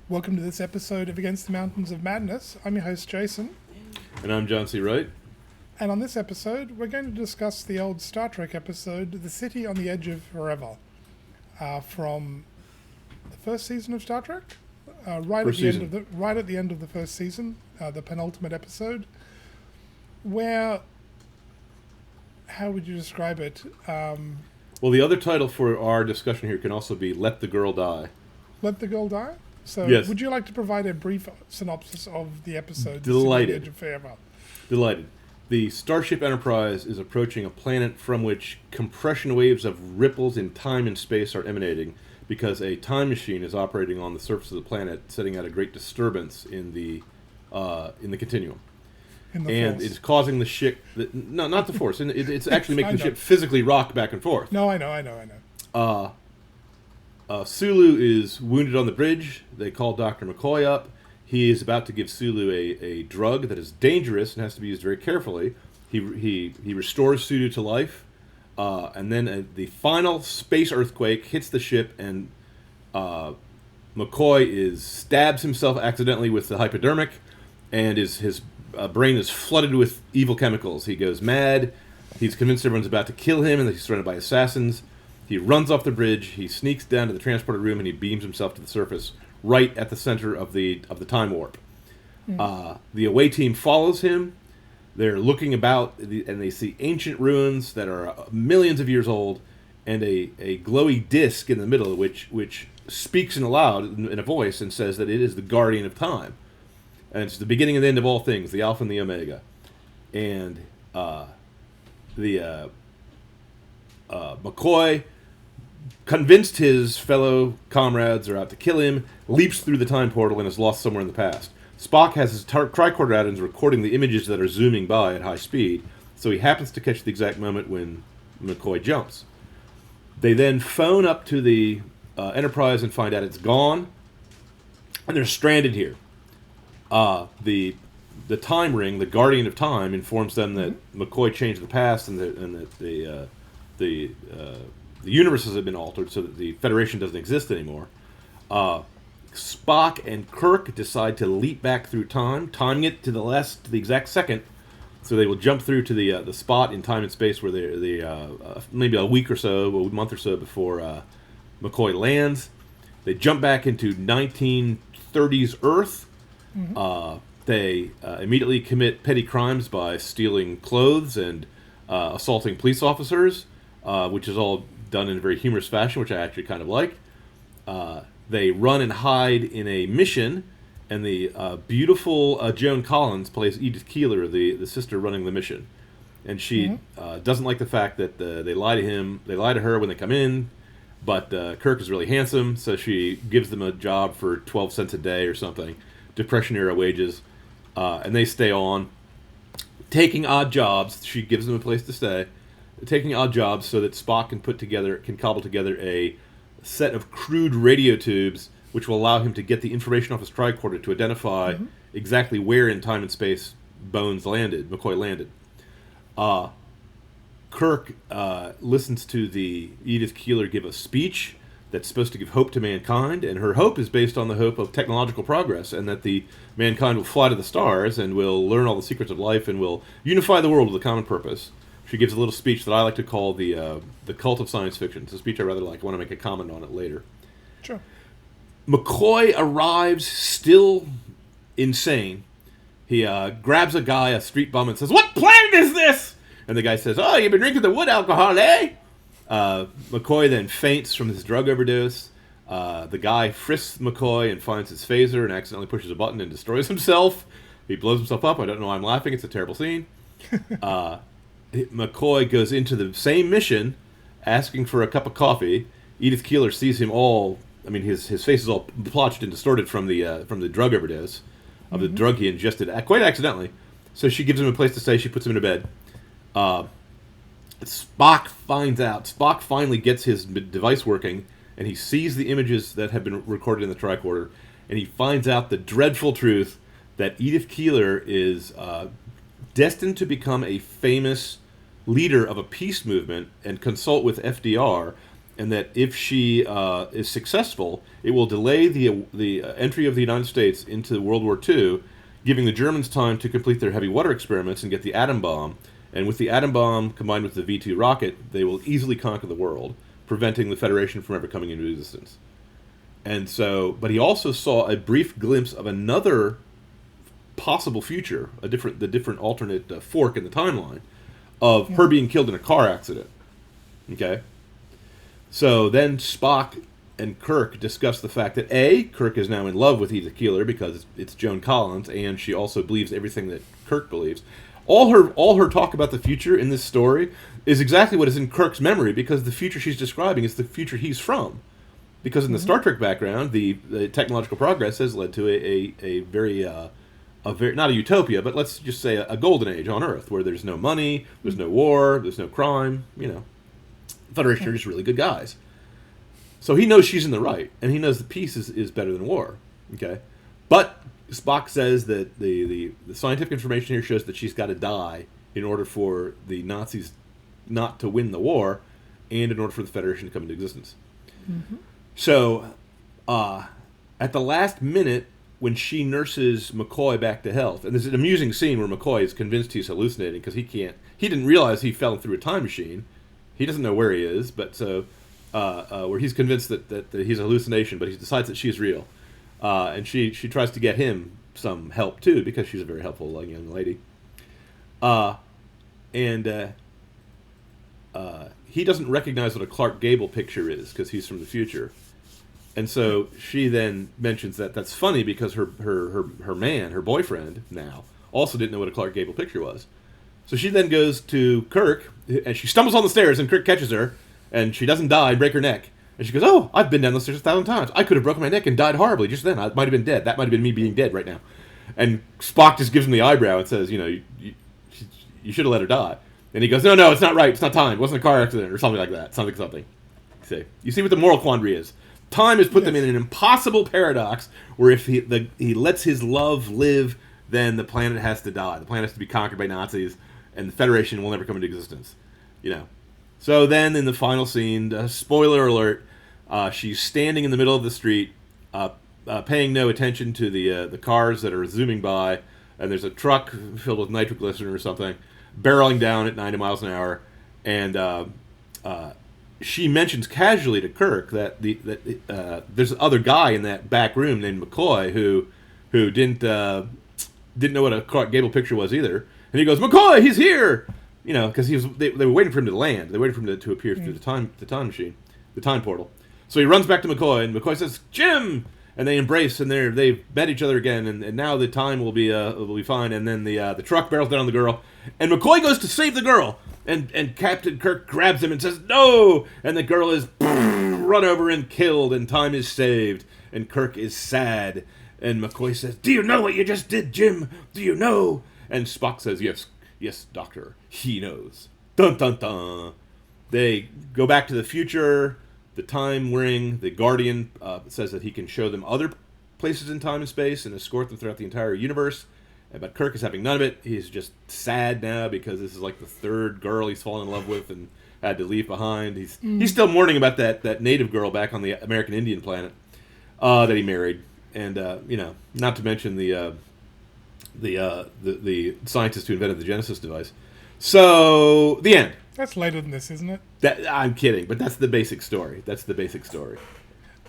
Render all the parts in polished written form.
Welcome to this episode of Against the Mountains of Madness. I'm your host, Jason. And I'm John C. Wright. And on this episode, we're going to discuss the old Star Trek episode, The City on the Edge of Forever, from the first season of Star Trek, right at the end of the first season, the penultimate episode, where, how would you describe it? Well, the other title for our discussion here can also be Let the Girl Die. Let the Girl Die? So, yes. Would you like to provide a brief synopsis of the episode? Delighted. The City on the Edge of Forever? Delighted. The Starship Enterprise is approaching a planet from which compression waves of ripples in time and space are emanating because a time machine is operating on the surface of the planet, setting out a great disturbance in the continuum. And it's causing the ship... No, not the Force. It's actually making the ship physically rock back and forth. No, I know. Sulu is wounded on the bridge. They call Dr. McCoy up. He is about to give Sulu a drug that is dangerous and has to be used very carefully. He restores Sulu to life, and then the final space earthquake hits the ship, and McCoy stabs himself accidentally with the hypodermic, and his brain is flooded with evil chemicals. He goes mad. He's convinced everyone's about to kill him, and that he's surrounded by assassins. He runs off the bridge. He sneaks down to the transporter room, and he beams himself to the surface, right at the center of the time warp. The away team follows him. They're looking about, and they see ancient ruins that are millions of years old, and a glowy disc in the middle, which speaks in a voice and says that it is the guardian of time, and it's the beginning and the end of all things, the Alpha and the Omega. And McCoy, convinced his fellow comrades are out to kill him, leaps through the time portal and is lost somewhere in the past. Spock has his tricorder out and is recording the images that are zooming by at high speed, so he happens to catch the exact moment when McCoy jumps. They then phone up to the Enterprise and find out it's gone, and they're stranded here. The time ring, the guardian of time, informs them that McCoy changed the past and that the universes have been altered so that the Federation doesn't exist anymore. Spock and Kirk decide to leap back through time, timing it to the exact second, so they will jump through to the spot in time and space where they maybe a month or so before McCoy lands. They jump back into 1930s Earth. They immediately commit petty crimes by stealing clothes and assaulting police officers, which is all done in a very humorous fashion, which I actually kind of like. They run and hide in a mission, and the beautiful Joan Collins plays Edith Keeler, the sister running the mission. And she doesn't like the fact that they lie to her when they come in, but Kirk is really handsome, so she gives them a job for 12 cents a day or something, Depression-era wages, and they stay on, taking odd jobs. She gives them a place to stay, taking odd jobs so that Spock can cobble together a set of crude radio tubes which will allow him to get the information off his tricorder to identify exactly where in time and space McCoy landed. Kirk listens to the Edith Keeler give a speech that's supposed to give hope to mankind, and her hope is based on the hope of technological progress, and that the mankind will fly to the stars and will learn all the secrets of life and will unify the world with a common purpose. She gives a little speech that I like to call the cult of science fiction. It's a speech I rather like. I want to make a comment on it later. Sure. McCoy arrives still insane. He grabs a guy, a street bum, and says, "What planet is this?" And the guy says, "Oh, you've been drinking the wood alcohol, eh?" McCoy then faints from his drug overdose. The guy frisks McCoy and finds his phaser and accidentally pushes a button and destroys himself. He blows himself up. I don't know why I'm laughing. It's a terrible scene. McCoy goes into the same mission, asking for a cup of coffee. Edith Keeler sees him all. I mean, his face is all blotched and distorted from the drug overdose, of the drug he ingested quite accidentally. So she gives him a place to stay. She puts him in a bed. Spock finds out. Spock finally gets his device working, and he sees the images that have been recorded in the tricorder, and he finds out the dreadful truth that Edith Keeler is destined to become a famous leader of a peace movement and consult with FDR and that if she is successful, it will delay the entry of the United States into World War II, giving the Germans time to complete their heavy water experiments and get the atom bomb. And with the atom bomb combined with the V-2 rocket, they will easily conquer the world, preventing the Federation from ever coming into existence. And so, but he also saw a brief glimpse of another possible future, the different alternate fork in the timeline of her being killed in a car accident. Okay? So then Spock and Kirk discuss the fact that A, Kirk is now in love with Edith Keeler because it's Joan Collins, and she also believes everything that Kirk believes. All her talk about the future in this story is exactly what is in Kirk's memory, because the future she's describing is the future he's from. Because in the Star Trek background, the technological progress has led to a very not a utopia, but let's just say a golden age on Earth, where there's no money, there's no war, there's no crime. Federation are just really good guys. So he knows she's in the right, and he knows that peace is better than war. Okay, but Spock says that the scientific information here shows that she's got to die in order for the Nazis not to win the war, and in order for the Federation to come into existence. Mm-hmm. So, at the last minute, when she nurses McCoy back to health, and there's an amusing scene where McCoy is convinced he's hallucinating because he didn't realize he fell through a time machine. He doesn't know where he is, but so where he's convinced that he's a hallucination, but he decides that she's real, and she tries to get him some help too, because she's a very helpful young lady, and he doesn't recognize what a Clark Gable picture is because he's from the future. And so she then mentions that that's funny because her boyfriend now, also didn't know what a Clark Gable picture was. So she then goes to Kirk, and she stumbles on the stairs, and Kirk catches her, and she doesn't die and break her neck. And she goes, "Oh, I've been down the stairs 1,000 times. I could have broken my neck and died horribly just then. I might have been dead. That might have been me being dead right now." And Spock just gives him the eyebrow and says, you should have let her die. And he goes, no, it's not right. It's not time. It wasn't a car accident or something like that. Something. You see what the moral quandary is. Time has put them in an impossible paradox where if he lets his love live, then the planet has to die. The planet has to be conquered by Nazis, and the Federation will never come into existence. So then in the final scene, spoiler alert, she's standing in the middle of the street, paying no attention to the cars that are zooming by, and there's a truck filled with nitroglycerin or something barreling down at 90 miles an hour, and she mentions casually to Kirk that there's another guy in that back room named McCoy who didn't know what a Clark Gable picture was either, and he goes, "McCoy, he's here!" Because they were waiting for him to land. They waited for him to appear through the time machine, the time portal. So he runs back to McCoy, and McCoy says, "Jim!" And they embrace, and they've met each other again, and now the time will be fine. And then the truck barrels down on the girl, and McCoy goes to save the girl, and Captain Kirk grabs him and says, "No!" And the girl is run over and killed, and time is saved, and Kirk is sad, and McCoy says, "Do you know what you just did, Jim? Do you know?" And Spock says, Yes, Doctor, he knows. Dun dun dun. They go back to the future. The Time Ring, the Guardian, says that he can show them other places in time and space and escort them throughout the entire universe. But Kirk is having none of it. He's just sad now because this is like the third girl he's fallen in love with and had to leave behind. He's still mourning about that native girl back on the American Indian planet that he married, and not to mention the scientist who invented the Genesis device. So the end. That's later than this, isn't it? I'm kidding, but that's the basic story.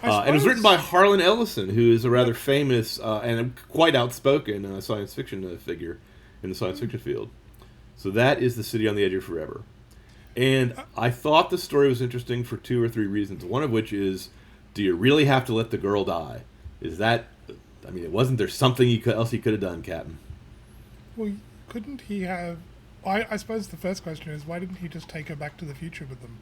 And it was written by Harlan Ellison, who is a rather famous and quite outspoken science fiction figure in the science fiction field. So that is The City on the Edge of Forever. And I thought the story was interesting for 2 or 3 reasons. One of which is, do you really have to let the girl die? Wasn't there something else he could have done, Captain? Well, couldn't he have... I suppose the first question is, why didn't he just take her back to the future with them?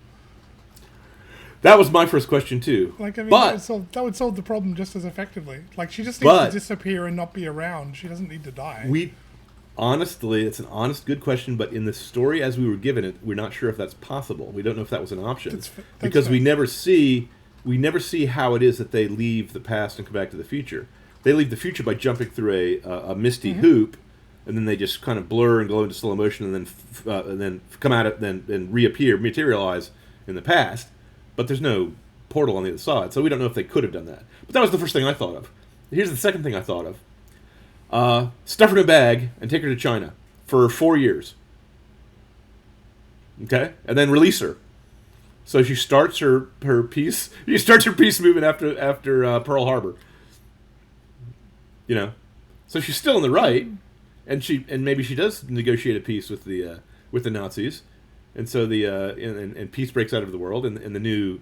That was my first question, too. That would solve the problem just as effectively. She just needs to disappear and not be around. She doesn't need to die. Honestly, it's an honest, good question, but in the story as we were given it, we're not sure if that's possible. We don't know if that was an option. Because we never see how it is that they leave the past and come back to the future. They leave the future by jumping through a misty hoop, and then they just kind of blur and go into slow motion, and then come out and reappear, materialize in the past. but there's no portal on the other side, so we don't know if they could have done that. But that was the first thing I thought of. Here's the second thing I thought of. Stuff her in a bag and take her to China for 4 years. Okay? And then release her. So she starts her peace. She starts her peace movement after Pearl Harbor. You know, so she's still in the right, and maybe she does negotiate a peace with the Nazis, and so and peace breaks out of the world, and the new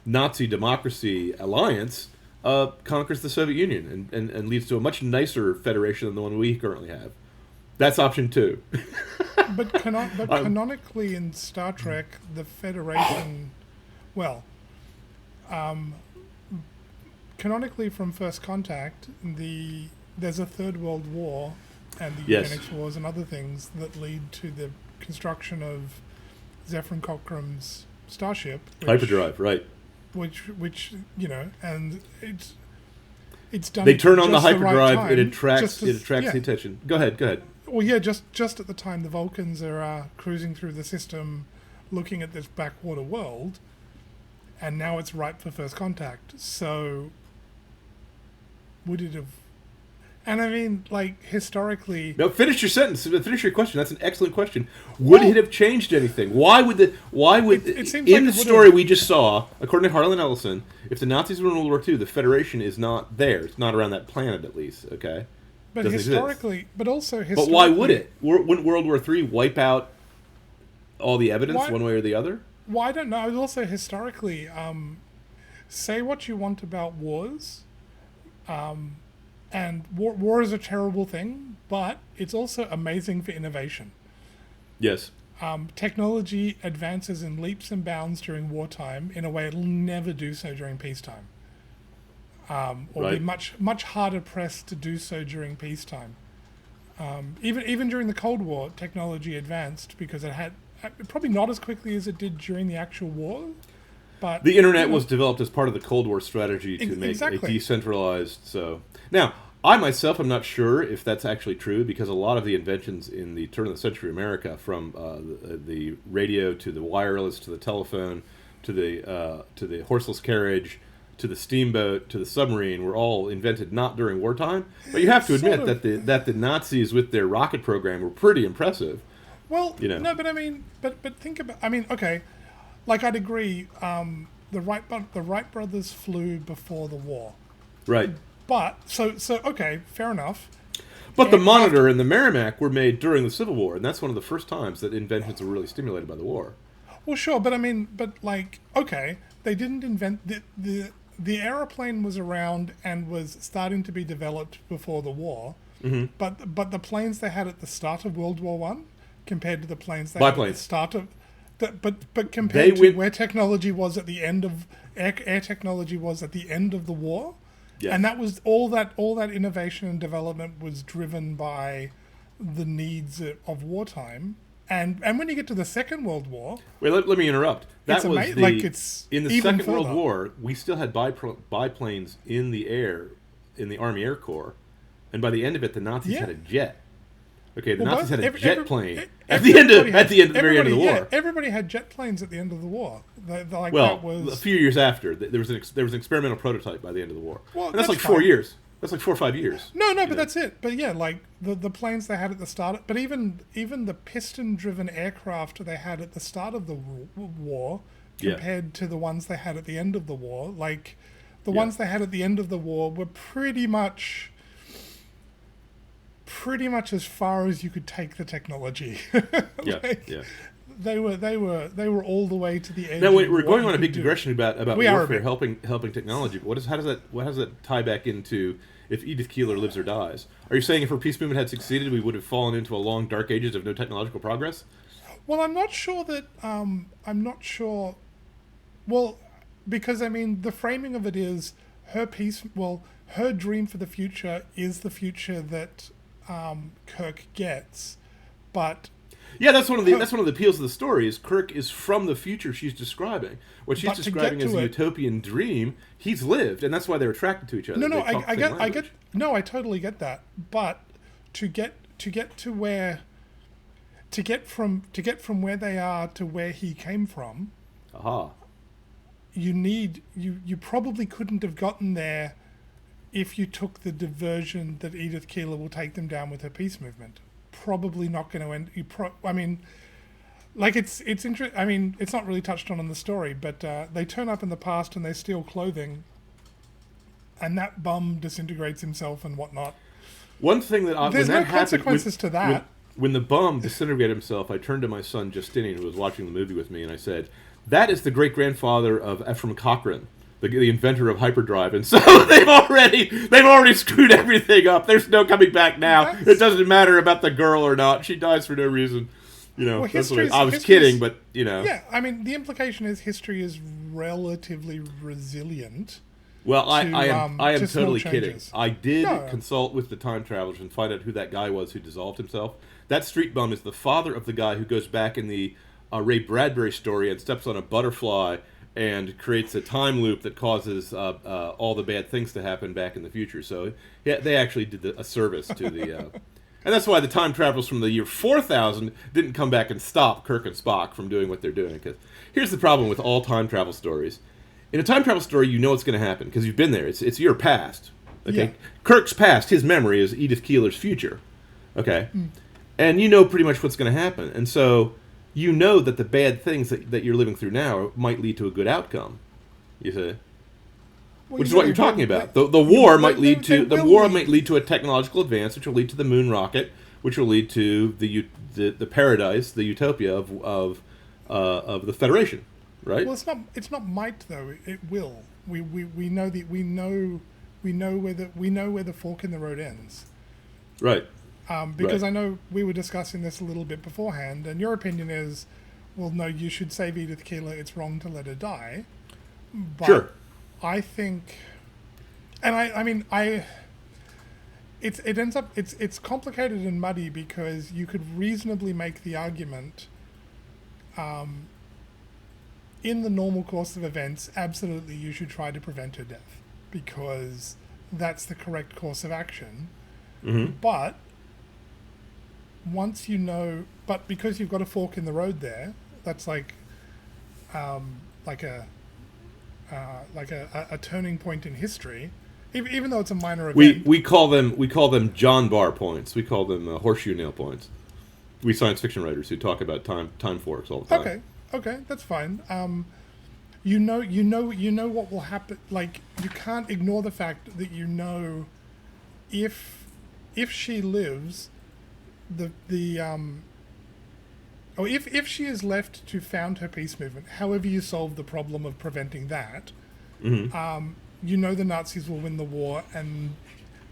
Nazi democracy alliance conquers the Soviet Union and leads to a much nicer federation than the one we currently have. That's option 2. But canonically in Star Trek, the Federation, canonically from First Contact, there's a Third World War and the Eugenics Wars and other things that lead to the construction of Zefram Cochrane's starship. Hyperdrive, right. Which and it's done. They turn on the just hyperdrive, right time, it attracts the attention. Go ahead. Well, yeah, just at the time the Vulcans are cruising through the system, looking at this backwater world, and now it's ripe for first contact. So, would it have? And I mean, like, historically... No, finish your sentence. Finish your question. That's an excellent question. Would it have changed anything? Why would in the story we just saw, according to Harlan Ellison, if the Nazis were in World War II, the Federation is not there. It's not around that planet, at least. Okay. But historically, exist. But also historically... But why would it? Wouldn't World War III wipe out all the evidence one way or the other? Well, I don't know. Also, historically, say what you want about wars, and war is a terrible thing, but it's also amazing for innovation. Yes. Technology advances in leaps and bounds during wartime in a way it'll never do so during peacetime. Or be much harder pressed to do so during peacetime. Even during the Cold War, technology advanced because it had probably not as quickly as it did during the actual war. But the internet was developed as part of the Cold War strategy to make a decentralized. So now, I myself am not sure if that's actually true because a lot of the inventions in the turn of the century America, from the radio to the wireless to the telephone to the horseless carriage to the steamboat to the submarine, were all invented not during wartime. But you have to admit that the Nazis with their rocket program were pretty impressive. Well, no, but I mean, but think about. I mean, okay. Like, I'd agree, the Wright brothers flew before the war. Right. But, so okay, fair enough. But the Monitor and the Merrimack were made during the Civil War, and that's one of the first times that inventions were really stimulated by the war. Well, sure, but I mean, okay, they didn't invent... The aeroplane was around and was starting to be developed before the war, but the planes they had at the start of World War I compared to the planes they had at the start of... But compared to where technology was at the end of air technology was at the end of the war, and that was all that innovation and development was driven by the needs of wartime. And when you get to the Second World War, wait, let me interrupt. That was in the Second further. World War. We still had biplanes in the air in the Army Air Corps, and by the end of it, the Nazis had a jet. Okay, the Nazis had a jet plane at the very end of the war. Yeah, everybody had jet planes at the end of the war. A few years after, there was an experimental prototype by the end of the war. Well, and that's like 4 years. That's like 4 or 5 years. No, but that's it. But yeah, like the planes they had at the start. But even the piston-driven aircraft they had at the start of the war compared to the ones they had at the end of the war, like the ones they had at the end of the war were pretty much as far as you could take the technology. They were all the way to the edge. Now we're going on a big digression about warfare helping technology. But how does that tie back into if Edith Keeler lives or dies? Are you saying if her peace movement had succeeded, we would have fallen into a long dark ages of no technological progress? Well, I'm not sure that. I'm not sure. Well, because I mean, the framing of it is her peace. Well, her dream for the future is the future that Kirk gets, but. Yeah, that's one of the appeals of the story. Is Kirk is from the future she's describing. What she's describing as a utopian dream, he's lived, and that's why they're attracted to each other. No, I totally get that. But to get from where they are to where he came from, you probably couldn't have gotten there if you took the diversion that Edith Keeler will take them down with her peace movement. Probably not going to end. I mean, like it's interesting. I mean, it's not really touched on in the story, but they turn up in the past and they steal clothing, and that bum disintegrates himself and whatnot. One thing that there's when no that consequences to that. When the bum disintegrated himself, I turned to my son Justinian, who was watching the movie with me, and I said, "That is the great grandfather of Ephraim Cochrane, the inventor of hyperdrive." And so they've already screwed everything up. There's no coming back now. It doesn't matter about the girl or not. She dies for no reason. You know, well, I was kidding, but you know. Yeah, I mean, the implication is history is relatively resilient. Well, I am totally kidding. Changes. I did consult with the time travelers and find out who that guy was who dissolved himself. That street bum is the father of the guy who goes back in the Ray Bradbury story and steps on a butterfly and creates a time loop that causes all the bad things to happen back in the future. So yeah, they actually did a service to the... and that's why the time travelers from the year 4000 didn't come back and stop Kirk and Spock from doing what they're doing. Because here's the problem with all time travel stories. In a time travel story, you know what's going to happen because you've been there. It's your past. Okay, yeah. Kirk's past, his memory is Edith Keeler's future. Okay, and you know pretty much what's going to happen, and so you know that the bad things that you're living through now might lead to a good outcome. You see, which is what you're talking about. The war might lead to a technological advance, which will lead to the moon rocket, which will lead to the paradise, the utopia of the Federation. Right? Well, it's not might though. It will. We know where the fork in the road ends. Right. Because right. I know we were discussing this a little bit beforehand, and your opinion is, well, no, you should save Edith Keeler. It's wrong to let her die. But sure. I think, and I mean, it ends up it's complicated and muddy because you could reasonably make the argument. In the normal course of events, absolutely you should try to prevent her death because that's the correct course of action. Mm-hmm. But once you know, because you've got a fork in the road there, that's like a turning point in history, even though it's a minor event. We call them John Bar points. We call them horseshoe nail points. We science fiction writers who talk about time forks all the time. Okay, that's fine. You know what will happen. Like, you can't ignore the fact that you know if she lives, if she is left to found her peace movement, however you solve the problem of preventing that, mm-hmm. You know the Nazis will win the war and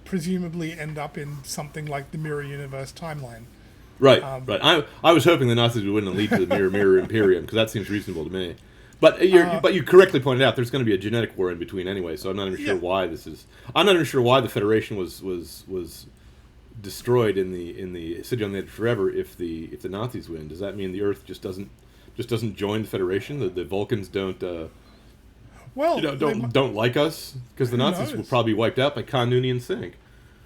presumably end up in something like the Mirror Universe timeline. Right, right. I was hoping the Nazis would win and lead to the Mirror Imperium because that seems reasonable to me. But you correctly pointed out there's going to be a genetic war in between anyway. So I'm not even sure why this is. I'm not even sure why the Federation was destroyed in the City on the Edge Forever. If the Nazis win, does that mean the Earth just doesn't join the Federation? The Vulcans don't. Don't like us because the Nazis will probably be wiped out by Khan, Nooney, and Singh.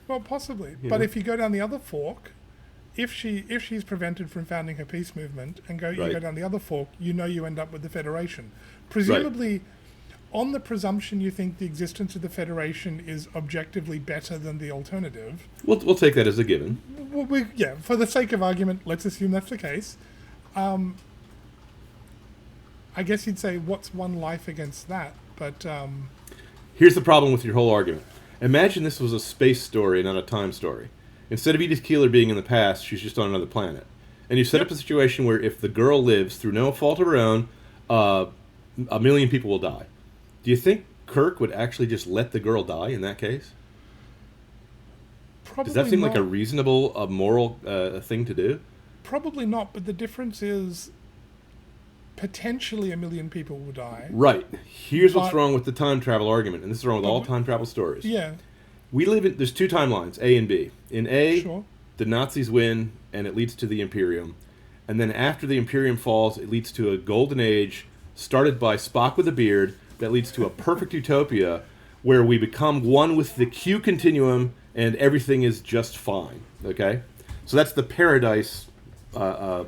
Well, possibly. But if you go down the other fork. If she's prevented from founding her peace movement and you go down the other fork, you know you end up with the Federation. Presumably, on the presumption you think the existence of the Federation is objectively better than the alternative. We'll take that as a given. For the sake of argument, let's assume that's the case. I guess you'd say, what's one life against that? But here's the problem with your whole argument. Imagine this was a space story, not a time story. Instead of Edith Keeler being in the past, she's just on another planet. And you set up a situation where if the girl lives through no fault of her own, 1 million people will die. Do you think Kirk would actually just let the girl die in that case? Probably Does that seem not. like a reasonable, moral thing to do? Probably not, but the difference is potentially 1 million people will die. Right. Here's what's wrong with the time travel argument, and this is wrong with all time travel stories. Yeah. There's two timelines, A and B. In A, the Nazis win, and it leads to the Imperium. And then after the Imperium falls, it leads to a golden age started by Spock with a beard that leads to a perfect utopia where we become one with the Q continuum and everything is just fine. Okay? So that's the paradise timeline.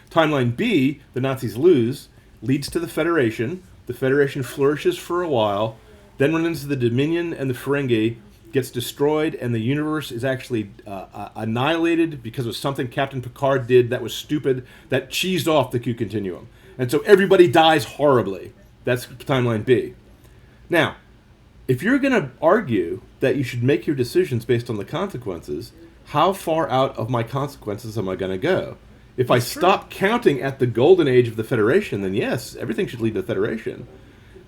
Timeline B, the Nazis lose, leads to the Federation. The Federation flourishes for a while, then runs into the Dominion and the Ferengi, gets destroyed, and the universe is actually annihilated because of something Captain Picard did that was stupid, that cheesed off the Q continuum. And so everybody dies horribly. That's timeline B. Now, if you're going to argue that you should make your decisions based on the consequences, how far out of my consequences am I going to go? If I stop counting at the golden age of the Federation, then yes, everything should lead to the Federation.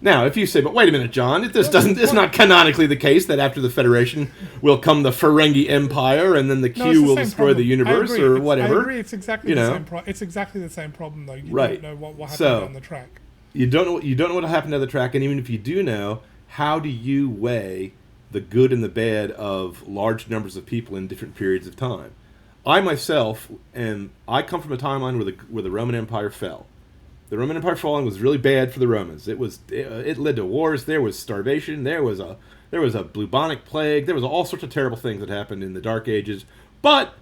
Now, if you say, but wait a minute, John, it's not canonically the case that after the Federation will come the Ferengi Empire and then the Q will destroy the universe or whatever. I agree. It's exactly the same problem. It's exactly the same problem, though. You don't know what happened on the track. You don't know what happened on the track, and even if you do know, how do you weigh the good and the bad of large numbers of people in different periods of time? I myself I come from a timeline where the Roman Empire fell. The Roman Empire falling was really bad for the Romans. It led to wars. There was starvation. There was a bubonic plague. There was all sorts of terrible things that happened in the Dark Ages. But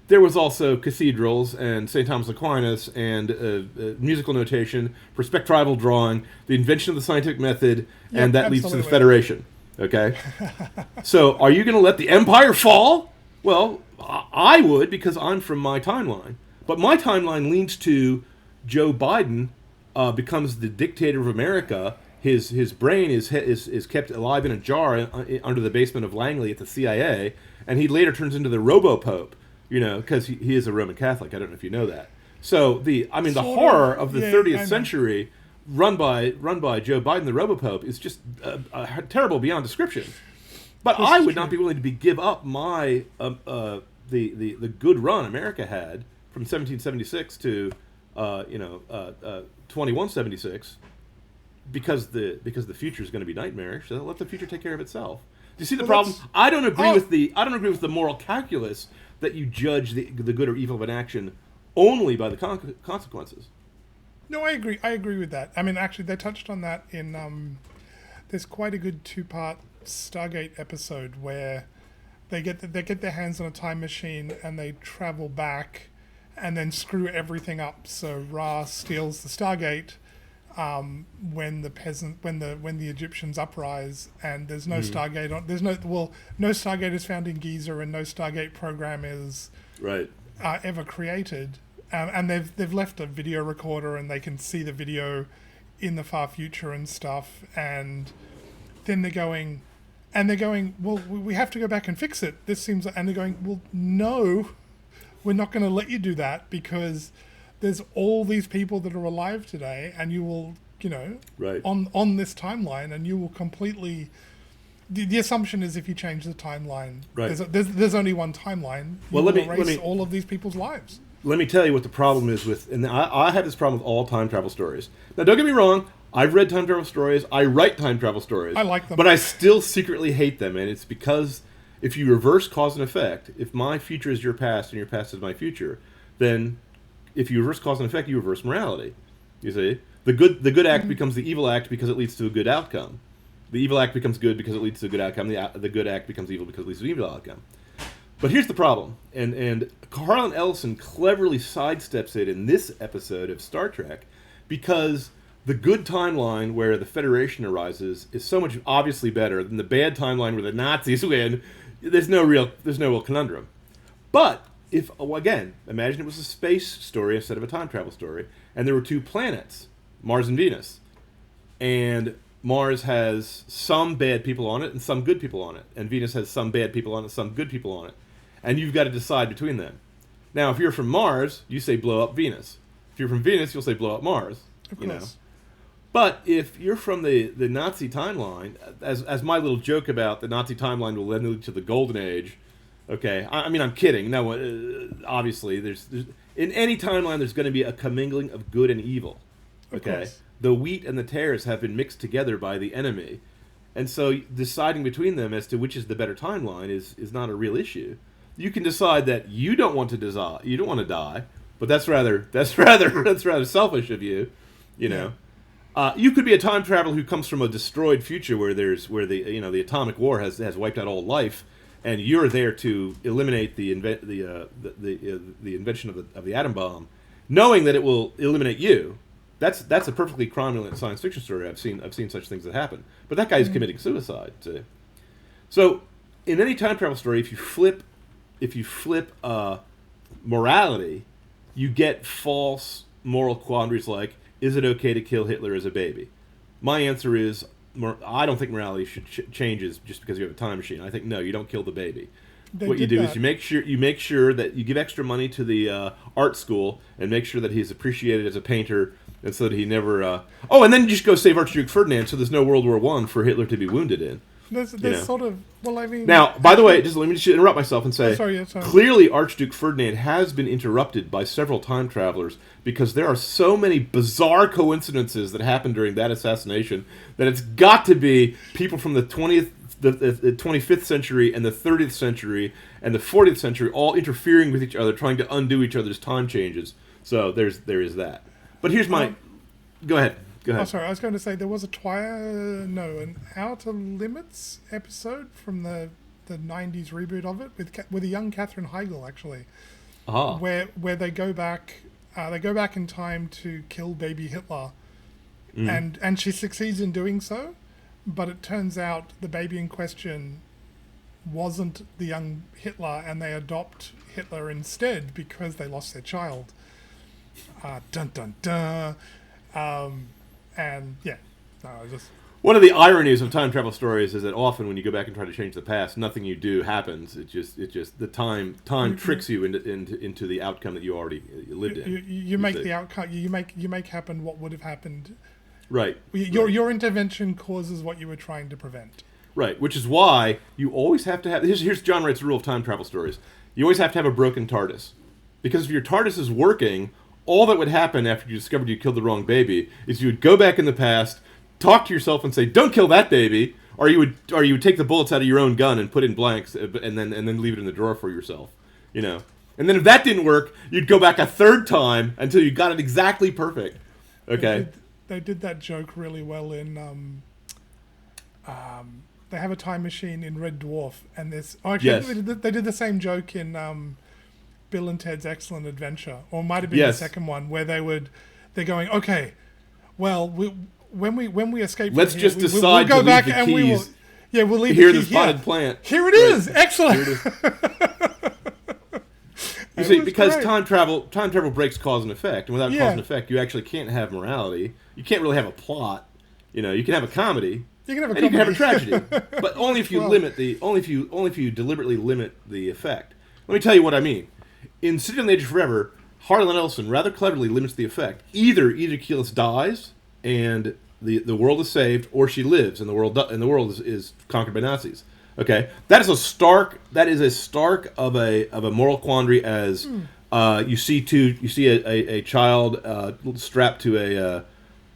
there was also cathedrals and St. Thomas Aquinas and musical notation, perspectival drawing, the invention of the scientific method, and that leads to the Federation. Okay? So are you going to let the empire fall? Well, I would, because I'm from my timeline. But my timeline leans to Joe Biden becomes the dictator of America. His brain is kept alive in a jar under the basement of Langley at the CIA, and he later turns into the Robo-Pope, because he is a Roman Catholic. I don't know if you know that. So the horror of the 30th century run by Joe Biden, the Robo-Pope, is just terrible beyond description. But I would not be willing to give up my the good run America had from 1776 to 2176 because the future is going to be nightmarish. So let the future take care of itself. Do you see the problem? I don't agree with the moral calculus that you judge the good or evil of an action only by the consequences. No, I agree. I agree with that. I mean, actually, they touched on that in there's quite a good 2-part Stargate episode where they get their hands on a time machine and they travel back and then screw everything up. So Ra steals the Stargate when the Egyptians uprise, and there's no Stargate on. No Stargate is found in Giza, and no Stargate program is ever created. And they've left a video recorder, and they can see the video in the far future and stuff. And then they're going, well, we have to go back and fix it. And they're going, well, no, we're not going to let you do that because there's all these people that are alive today, and you will, on this timeline, and you will completely. The assumption is if you change the timeline, there's only one timeline. You will erase all of these people's lives. Let me tell you what the problem is with, and I have this problem with all time travel stories. Now, don't get me wrong. I've read time travel stories. I write time travel stories. I like them. But I still secretly hate them, and it's because if you reverse cause and effect, if my future is your past and your past is my future, then if you reverse cause and effect, you reverse morality. You see? The good act becomes the evil act because it leads to a good outcome. The evil act becomes good because it leads to a good outcome. The good act becomes evil because it leads to an evil outcome. But here's the problem, and Harlan Ellison cleverly sidesteps it in this episode of Star Trek because the good timeline where the Federation arises is so much obviously better than the bad timeline where the Nazis win. There's no real conundrum. But imagine it was a space story instead of a time travel story, and there were 2 planets, Mars and Venus, and Mars has some bad people on it and some good people on it, and Venus has some bad people on it and some good people on it, and you've got to decide between them. Now, if you're from Mars, you say blow up Venus. If you're from Venus, you'll say blow up Mars. Of course. But if you're from the Nazi timeline, as my little joke about the Nazi timeline will lead to the Golden Age, okay, I mean, I'm kidding. No, obviously, there's in any timeline, there's going to be a commingling of good and evil. Okay? The wheat and the tares have been mixed together by the enemy. And so deciding between them as to which is the better timeline is not a real issue. You can decide that you don't want to die, but that's rather selfish of you, know. You could be a time traveler who comes from a destroyed future where the atomic war has wiped out all life, and you're there to eliminate the invention of the atom bomb, knowing that it will eliminate you, That's a perfectly cromulent science fiction story. I've seen such things that happen. But that guy's committing suicide. So in any time travel story, if you flip morality, you get false moral quandaries like, is it okay to kill Hitler as a baby? My answer is, I don't think morality should changes just because you have a time machine. I think, no, you don't kill the baby. What you do is you make sure that you give extra money to the art school and make sure that he's appreciated as a painter, and so that he never. And then you just go save Archduke Ferdinand, so there's no World War I for Hitler to be wounded in. There's sort of, well, I mean... Now, by the way, let me just interrupt myself and say, sorry. Clearly Archduke Ferdinand has been interrupted by several time travelers, because there are so many bizarre coincidences that happened during that assassination that it's got to be people from the 25th century and the 30th century and the 40th century all interfering with each other, trying to undo each other's time changes. So there is that. But here's my... Go ahead. Oh, sorry, I was going to say there was an Outer Limits episode from the 90s reboot of it with a young Katherine Heigl, actually, where they go back in time to kill baby Hitler, and she succeeds in doing so, but it turns out the baby in question wasn't the young Hitler, and they adopt Hitler instead because they lost their child. Dun dun dun. And yeah, one of the ironies of time travel stories is that often when you go back and try to change the past, nothing you do happens. It just the time tricks you into the outcome that you already lived in. You make the outcome. You make happen what would have happened. Right. Your intervention causes what you were trying to prevent. Right. Which is why you always have to have. Here's John Wright's rule of time travel stories. You always have to have a broken TARDIS, because if your TARDIS is working, all that would happen after you discovered you killed the wrong baby is you would go back in the past, talk to yourself and say, don't kill that baby, or you would take the bullets out of your own gun and put in blanks and then leave it in the drawer for yourself, And then if that didn't work, you'd go back a third time until you got it exactly perfect. Okay. They did that joke really well in they have a time machine in Red Dwarf, and they did the same joke in Bill and Ted's Excellent Adventure, or it might have been the second one, where they're going, okay, well, when we escape, let's from just here, decide we'll go to back leave the and keys. we will. Yeah, we'll leave Here, the the key spotted here. plant. Here it is. Excellent. Here it is. You see, because time travel breaks cause and effect, and without cause and effect, you actually can't have morality. You can't really have a plot. You can have a comedy. You can have a comedy. You can have a tragedy, but only if you only if you deliberately limit the effect. Let me tell you what I mean. In City on the Edge of Forever, Harlan Ellison rather cleverly limits the effect. Either Keeler dies and the world is saved, or she lives and the world is conquered by Nazis. Okay, that is as stark of a moral quandary as you see a child strapped to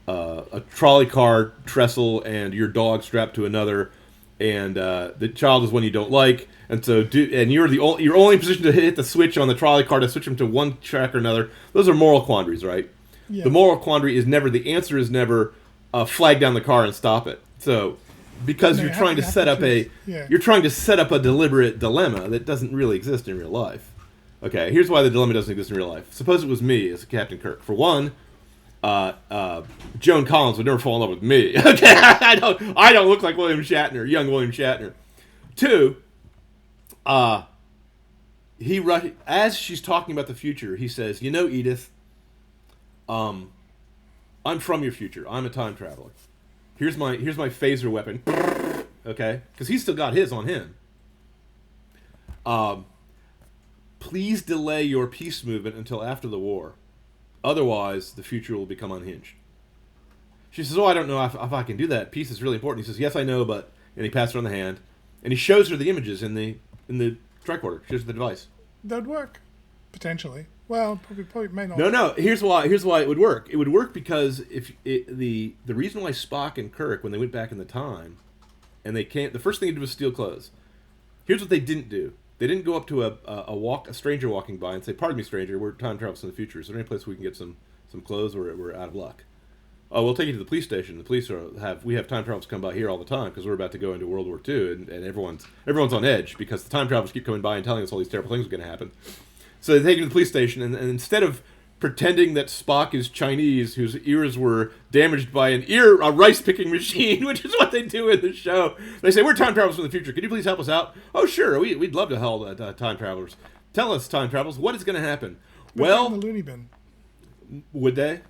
a trolley car trestle and your dog strapped to another, and the child is one you don't like, and so you're only in position to hit the switch on the trolley car to switch them to one track or another. Those are moral quandaries, right? Yeah. The moral quandary is never, the answer is never flag down the car and stop it. So because you're trying to set up a deliberate dilemma that doesn't really exist in real life. Okay, here's why the dilemma doesn't exist in real life. Suppose it was me as Captain Kirk. For one, Joan Collins would never fall in love with me. Okay, I don't look like William Shatner, young William Shatner. Two, as she's talking about the future, he says, Edith, I'm from your future. I'm a time traveler. Here's my phaser weapon. Okay, because he's still got his on him. Please delay your peace movement until after the war. Otherwise, the future will become unhinged. She says, I don't know if I can do that. Peace is really important. He says, yes, I know, but... And he passes her on the hand. And he shows her the images in the tricorder. Shows her the device. That'd work. Potentially. Well, probably may not. No. Here's why it would work. It would work because the reason why Spock and Kirk, when they went back in the time, and they can't... The first thing they did was steal clothes. Here's what they didn't do. They didn't go up to a stranger walking by and say, "Pardon me, stranger, we're time travelers in the future. Is there any place we can get some clothes, or we're out of luck?" "Oh, we'll take you to the police station. The police we have time travelers come by here all the time because we're about to go into World War II, and everyone's on edge because the time travelers keep coming by and telling us all these terrible things are going to happen." So they take you to the police station, and instead of pretending that Spock is Chinese, whose ears were damaged by a rice-picking machine, which is what they do in the show. They say, we're time travelers from the future. Can you please help us out? Oh, sure. We'd love to help time travelers. Tell us, time travelers, what is going to happen? Well, in the loony bin. Would they?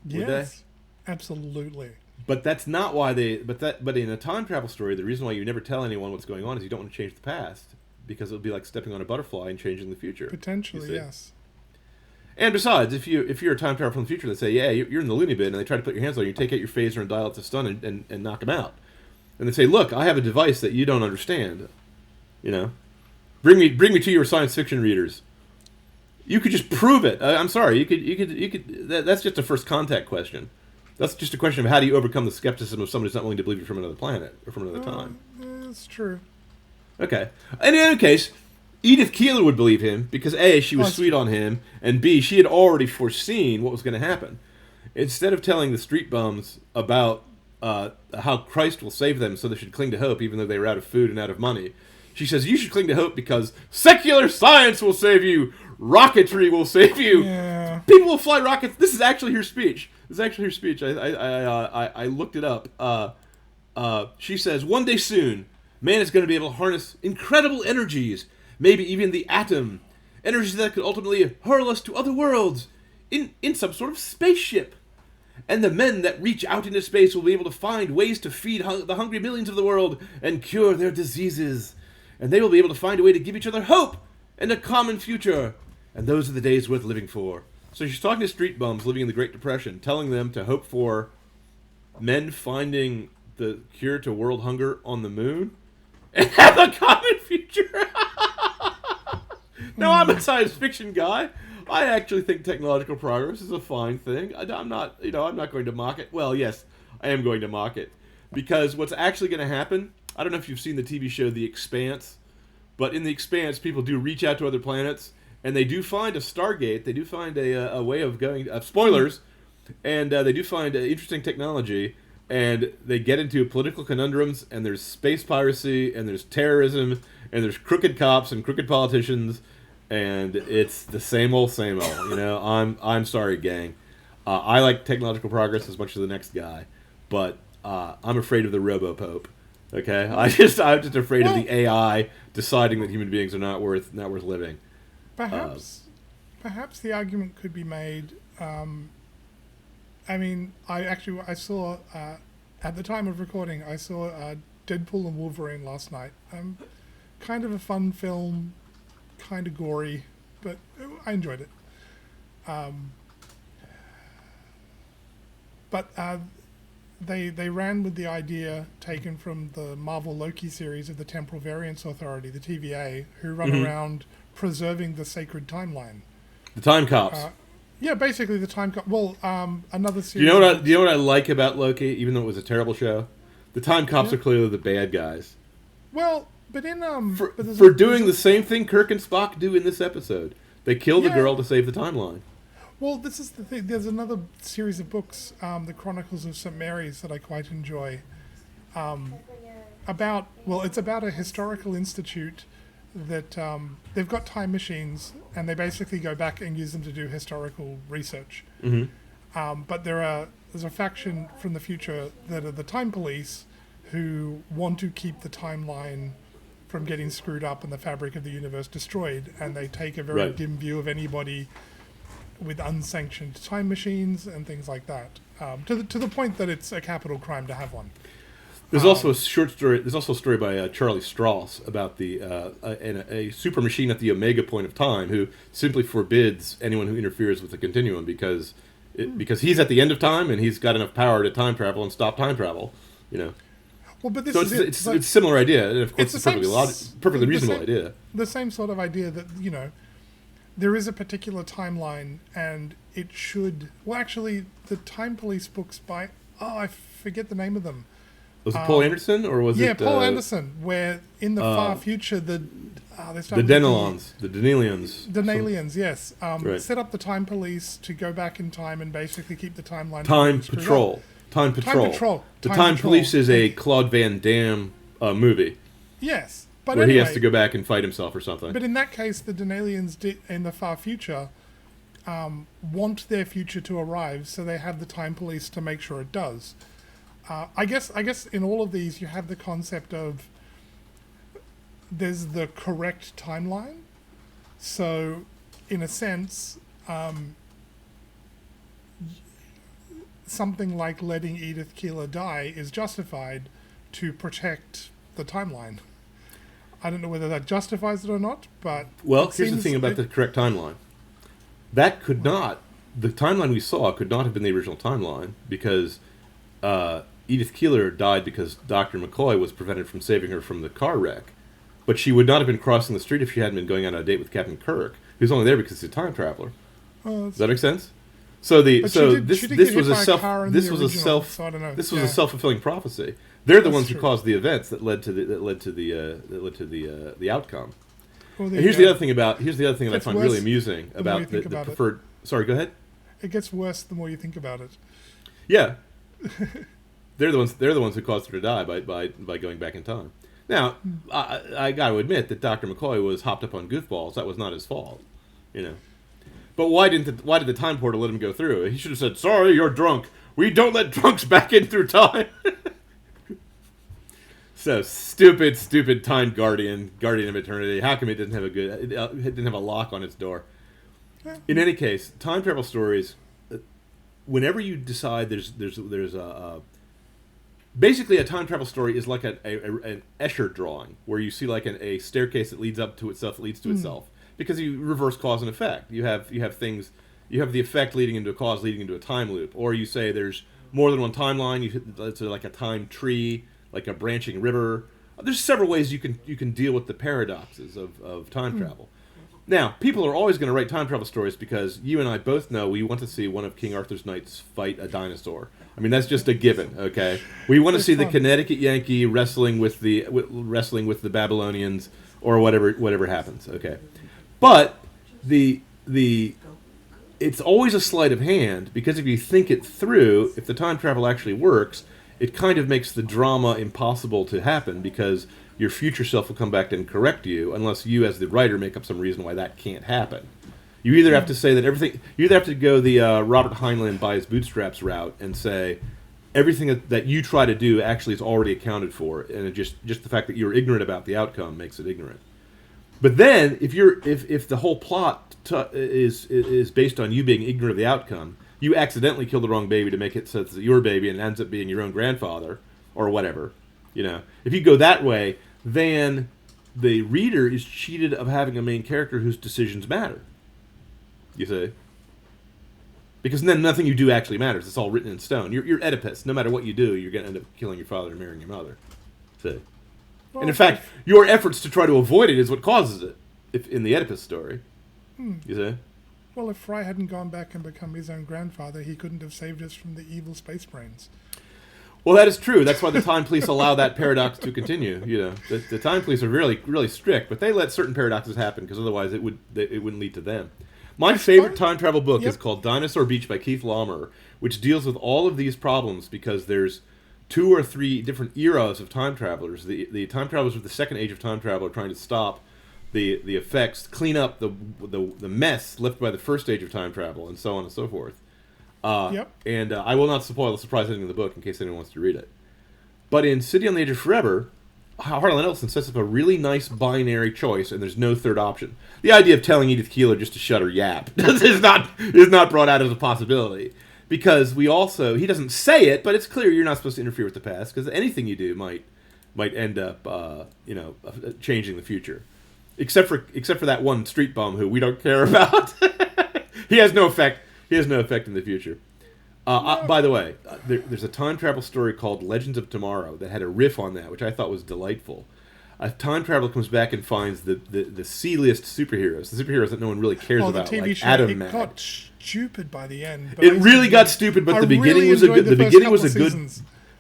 Yes, absolutely. But that's not why But in a time travel story, the reason why you never tell anyone what's going on is you don't want to change the past, because it would be like stepping on a butterfly and changing the future. Potentially, yes. And besides, if you're a time traveler from the future, they say, yeah, you're in the loony bin, and they try to put your hands on you, you take out your phaser and dial it to stun and knock them out. And they say, look, I have a device that you don't understand. Bring me to your science fiction readers. You could just prove it. I'm sorry, you could. That's just a first contact question. That's just a question of how do you overcome the skepticism of somebody who's not willing to believe you're from another planet or from another time. That's true. Okay. And in any case, Edith Keeler would believe him because A, she was sweet on him, and B, she had already foreseen what was going to happen. Instead of telling the street bums about how Christ will save them so they should cling to hope even though they were out of food and out of money, she says, you should cling to hope because secular science will save you, rocketry will save you, people will fly rockets. This is actually her speech. I looked it up. She says, one day soon, man is going to be able to harness incredible energies, maybe even the atom, energies that could ultimately hurl us to other worlds in some sort of spaceship. And the men that reach out into space will be able to find ways to feed the hungry millions of the world and cure their diseases. And they will be able to find a way to give each other hope and a common future. And those are the days worth living for. So she's talking to street bums living in the Great Depression, telling them to hope for men finding the cure to world hunger on the moon and have a common future. Now, I'm a science fiction guy. I actually think technological progress is a fine thing. I'm not going to mock it. Well, yes, I am going to mock it. Because what's actually going to happen, I don't know if you've seen the TV show The Expanse, but in The Expanse, people do reach out to other planets, and they do find a Stargate. They do find a way of going... spoilers! And they do find interesting technology, and they get into political conundrums, and there's space piracy, and there's terrorism, and there's crooked cops and crooked politicians, and it's the same old, I'm sorry, gang. I like technological progress as much as the next guy, but I'm afraid of the Robo-Pope. Okay, I'm just afraid of the AI deciding that human beings are not worth living. Perhaps the argument could be made. I saw at the time of recording, I saw Deadpool and Wolverine last night. Kind of a fun film, kind of gory, but I enjoyed it. They ran with the idea taken from the Marvel Loki series of the Temporal Variance Authority, the TVA, who run around preserving the sacred timeline. The Time Cops. Basically the Time Cops. Well, another series. Do you know what I like about Loki, even though it was a terrible show? The Time Cops are clearly the bad guys. Well, but in for doing the same thing Kirk and Spock do in this episode, they kill the girl to save the timeline. Well, this is the thing. There's another series of books, The Chronicles of St. Mary's, that I quite enjoy. It's about a historical institute that they've got time machines, and they basically go back and use them to do historical research. Mm-hmm. But there's a faction from the future that are the time police who want to keep the timeline from getting screwed up and the fabric of the universe destroyed, and they take a very dim view of anybody with unsanctioned time machines and things like that, to the point that it's a capital crime to have one. There's also a short story. There's also a story by Charlie Strauss about a super machine at the Omega point of time who simply forbids anyone who interferes with the continuum because he's at the end of time and he's got enough power to time travel and stop time travel. Well, but this it's a similar idea, and of course it's a perfectly reasonable idea. The same sort of idea that there is a particular timeline, and it should... Well, actually, the Time Police books by... I forget the name of them. Was it Paul Anderson, or was it... Yeah, Paul Anderson, where in the far future, the Denalians, the Denalians. Denalians, yes. Set up the Time Police to go back in time and basically keep the timeline... Time Patrol. The Time Police is a Claude Van Damme movie. Yes. But where he has to go back and fight himself or something. But in that case, the Denalians in the far future want their future to arrive, so they have the time police to make sure it does. I guess in all of these you have the concept of there's the correct timeline. So, in a sense, something like letting Edith Keeler die is justified to protect the timeline. I don't know whether that justifies it or not, but... Well, here's the thing about the correct timeline. That could not... The timeline we saw could not have been the original timeline, because Edith Keeler died because Dr. McCoy was prevented from saving her from the car wreck. But she would not have been crossing the street if she hadn't been going on a date with Captain Kirk, who's only there because he's a time traveler. Does that make sense? So this was a self-fulfilling prophecy. They're the ones who caused the events that led to the outcome. Well, here's the other thing that I find really amusing about the preferred. Sorry, go ahead. It gets worse the more you think about it. Yeah, they're the ones who caused her to die by going back in time. Now, I got to admit that Dr. McCoy was hopped up on goofballs. That was not his fault, you know. But why did the time portal let him go through? He should have said, "Sorry, you're drunk. We don't let drunks back in through time." So stupid time guardian of eternity. How come it didn't have a lock on its door? In any case, time travel stories. Whenever you decide there's basically a time travel story is like an Escher drawing where you see like a staircase that leads up to itself, that leads to itself. Because you reverse cause and effect. You have things. You have the effect leading into a cause, leading into a time loop. Or you say there's more than one timeline. It's like a time tree, like a branching river. There's several ways you can deal with the paradoxes of time travel. Now, people are always going to write time travel stories because you and I both know we want to see one of King Arthur's knights fight a dinosaur. I mean, that's just a given. Okay, we want to see the Connecticut Yankee wrestling with the Babylonians or whatever happens. Okay. But it's always a sleight of hand, because if you think it through, if the time travel actually works, it kind of makes the drama impossible to happen, because your future self will come back and correct you unless you as the writer make up some reason why that can't happen. You either have to say that you either have to go the Robert Heinlein by his bootstraps route and say everything that you try to do actually is already accounted for, and it just the fact that you're ignorant about the outcome makes it ignorant. But then, if the whole plot is based on you being ignorant of the outcome, you accidentally kill the wrong baby to make it so it's your baby and it ends up being your own grandfather or whatever. You know, if you go that way, then the reader is cheated of having a main character whose decisions matter. You see? Because then nothing you do actually matters. It's all written in stone. You're Oedipus. No matter what you do, you're going to end up killing your father and marrying your mother. See? Well, and in fact, your efforts to try to avoid it is what causes it, in the Oedipus story. You see? Well, if Fry hadn't gone back and become his own grandfather, he couldn't have saved us from the evil space brains. Well, that is true. That's why the time police allow that paradox to continue. You know, the time police are really, really strict, but they let certain paradoxes happen because otherwise it wouldn't lead to them. My favorite time travel book is called Dinosaur Beach by Keith Laumer, which deals with all of these problems because there's 2 or 3 different eras of time travelers. The time travelers of the second age of time travel are trying to stop the effects, clean up the mess left by the first age of time travel, and so on and so forth. And I will not spoil the surprise ending of the book in case anyone wants to read it. But in City on the Edge of Forever, Harlan Ellison sets up a really nice binary choice, and there's no third option. The idea of telling Edith Keeler just to shut her yap is not brought out as a possibility. Because he doesn't say it, but it's clear you're not supposed to interfere with the past, because anything you do might end up, changing the future. Except for that one street bum who we don't care about. He has no effect. He has no effect in the future. By the way, there's a time travel story called Legends of Tomorrow that had a riff on that, which I thought was delightful. A time traveler comes back and finds the C-list superheroes, the superheroes that no one really cares about, the TV like show, Atom Man. It got stupid by the end. It really got stupid, but the beginning was a good. The beginning was a good.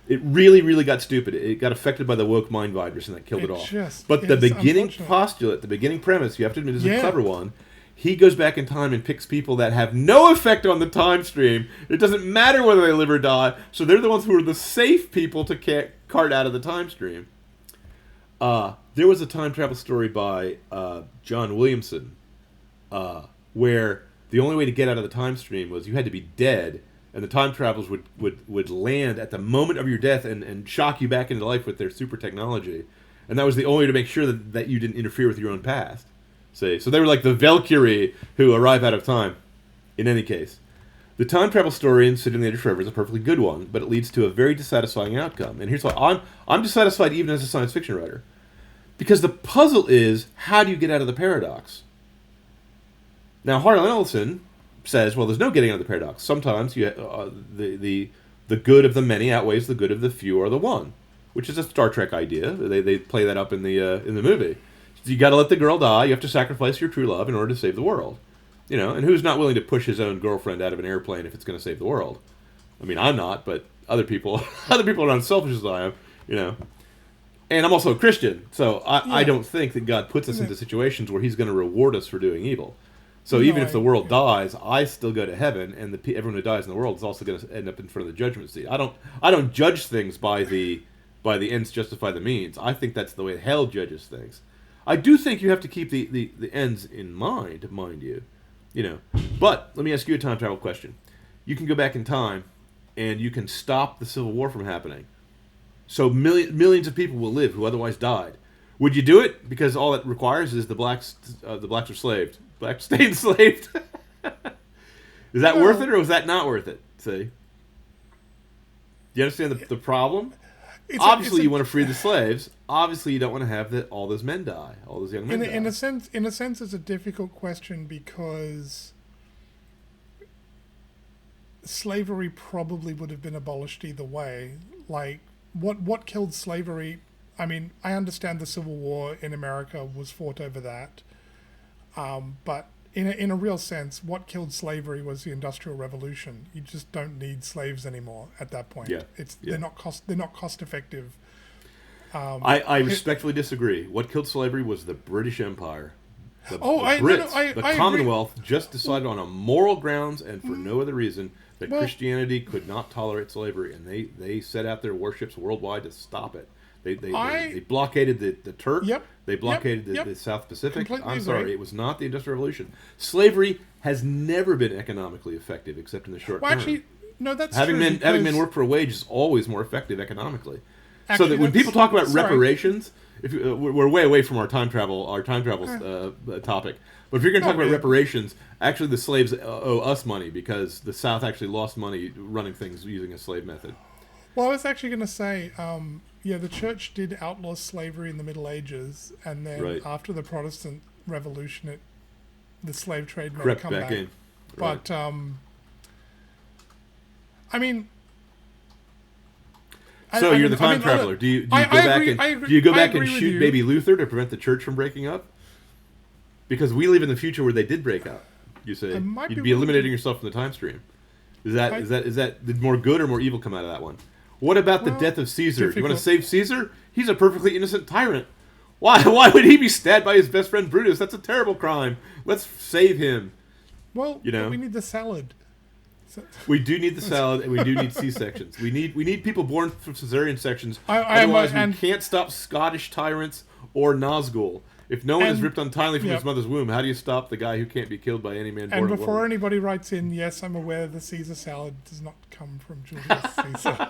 It really, really got stupid. It got affected by the woke mind virus, and that killed it all. But the beginning postulate, the beginning premise, you have to admit, is a clever one. He goes back in time and picks people that have no effect on the time stream. It doesn't matter whether they live or die. So they're the ones who are the safe people to cart out of the time stream. There was a time travel story by John Williamson where the only way to get out of the time stream was you had to be dead, and the time travelers would land at the moment of your death and shock you back into life with their super technology. And that was the only way to make sure that you didn't interfere with your own past. See? So they were like the Valkyrie who arrive out of time, in any case. The time travel story in City on the Edge of Forever is a perfectly good one, but it leads to a very dissatisfying outcome. And here's why I'm dissatisfied even as a science fiction writer. Because the puzzle is, how do you get out of the paradox? Now, Harlan Ellison says, well, there's no getting out of the paradox. Sometimes the good of the many outweighs the good of the few or the one, which is a Star Trek idea. They play that up in the movie. You got to let the girl die. You have to sacrifice your true love in order to save the world. You know, and who's not willing to push his own girlfriend out of an airplane if it's going to save the world? I mean, I'm not, but other people are not as selfish as I am. You know, and I'm also a Christian, so I don't think that God puts us into situations where He's going to reward us for doing evil. So even if the world dies, I still go to heaven, and everyone who dies in the world is also going to end up in front of the judgment seat. I don't judge things by the ends justify the means. I think that's the way hell judges things. I do think you have to keep the ends in mind you. You know, but let me ask you a time travel question. You can go back in time, and you can stop the Civil War from happening. So millions of people will live who otherwise died. Would you do it? Because all it requires is the blacks are slaved. Blacks stay enslaved. Is that worth it, or was that not worth it? See? Do you understand the problem? Obviously, you want to free the slaves. Obviously, you don't want to have all those men die, all those young men die. In a sense, it's a difficult question because slavery probably would have been abolished either way. Like, what killed slavery? I mean, I understand the Civil War in America was fought over that, but in a real sense, what killed slavery was the Industrial Revolution. You just don't need slaves anymore at that point. Yeah. They're not cost effective. I respectfully disagree. What killed slavery was the British Empire. The Commonwealth just decided on a moral grounds and for no other reason that Christianity could not tolerate slavery, and they set out their warships worldwide to stop it. They blockaded the Turk. Yep. They blockaded the South Pacific. Completely I'm sorry, agree. it was not the Industrial Revolution. Slavery has never been economically effective except in the short term. Actually, no, that's having true. Having men work for a wage is always more effective economically. So that when people talk about reparations, we're way away from our time travel topic. But if you're going to talk about reparations, actually the slaves owe us money because the South actually lost money running things using a slave method. Well, I was actually going to say, the church did outlaw slavery in the Middle Ages, and then after the Protestant Revolution, the slave trade made a comeback. Back in. Right. But I mean. So you're the time traveler. Do you go back and shoot baby Luther to prevent the church from breaking up? Because we live in the future where they did break up. You say you'd be eliminating yourself from the time stream. Is that did more good or more evil come out of that one? What about the death of Caesar? Do you want to save Caesar? He's a perfectly innocent tyrant. Why would he be stabbed by his best friend Brutus? That's a terrible crime. Let's save him. Well, we need the salad. We do need the salad, and we do need C-sections. We need people born from cesarean sections. Otherwise, we can't stop Scottish tyrants or Nazgul. If no one is ripped untimely from his mother's womb, how do you stop the guy who can't be killed by any man born a woman? And before anybody writes in, yes, I'm aware the Caesar salad does not come from Julius Caesar.